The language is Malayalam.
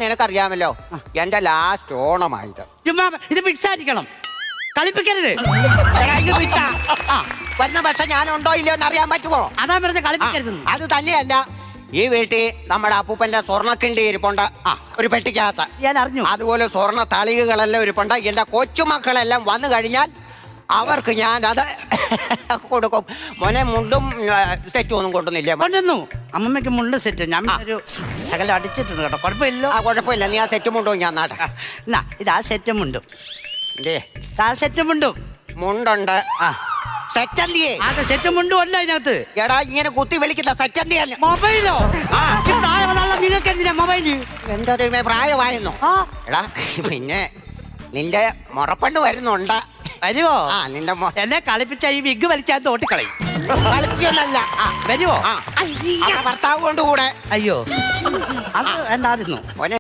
നിനക്കറിയാമല്ലോ എന്റെ ലാസ്റ്റ് ഓണമായത്. ചുമ്മാ ഇത് പിടിച്ചായിരിക്കണം, കളിപ്പിക്കരുത്. എടാ, ഇത് പിച്ച. വരുന്ന പക്ഷെ ഞാനുണ്ടോ ഇല്ലയോ എന്ന് അറിയാൻ പറ്റുമോ? അതാ പറഞ്ഞ കളിപ്പിക്കരുത്. അത് തന്നെയല്ല, ഈ വീട്ടിൽ നമ്മുടെ അപ്പൂപ്പന്റെ സ്വർണ്ണക്കിണ്ടി ഇരിപ്പുണ്ട്, ഒരു പെട്ടിക്കകത്ത്. ഞാൻ അറിഞ്ഞു. അതുപോലെ സ്വർണ്ണ തളികകളെല്ലാം ഇരിപ്പുണ്ട്. എന്റെ കൊച്ചുമക്കളെല്ലാം വന്നു കഴിഞ്ഞാൽ അവർക്ക് ഞാൻ അത് കൊടുക്കും. മോനെ മുണ്ടും സെറ്റും ഒന്നും കൊണ്ടുവന്നില്ല. കൊണ്ടുവന്നു. അമ്മമ്മയ്ക്ക് മുണ്ട് സെറ്റ് ഞാൻ ഒരു ശകലം അടിച്ചിട്ടുണ്ട് കേട്ടോ, കുഴപ്പമില്ലോ. കുഴപ്പമില്ല, നീ ആ സെറ്റ് മുണ്ടും ഞാൻ നാട്ടെ. എന്നാ ഇതാ സെറ്റ് മുണ്ടും. ആ സെറ്റ് മുണ്ടും മുണ്ടുണ്ട്. സെറ്റന്തിയെ അത് സെറ്റ് മുണ്ടും ഉണ്ട് അതിനകത്ത്. എടാ, ഇങ്ങനെ കുത്തി വിളിക്കുന്ന സെറ്റന്തിയല്ല. മൊബൈലോ? നിങ്ങൾക്ക് എന്തിനാ മൊബൈല്? എന്റെ ദൈവമേ, പ്രായമായിരുന്നു. എടാ, പിന്നെ നിന്റെ മുറപ്പെണ്ണ് വരുന്നുണ്ട്. വരുവോ? നിന്റെ എന്നെ കളിപ്പിച്ച ഈ വിഗ് വലിച്ചാൽ തോട്ടിക്കളയും. കളിപ്പിക്കൊന്നല്ല. വരുവോ? ഭർത്താവ് കൊണ്ടുകൂടെ. അയ്യോ, അത് എന്തായിരുന്നു?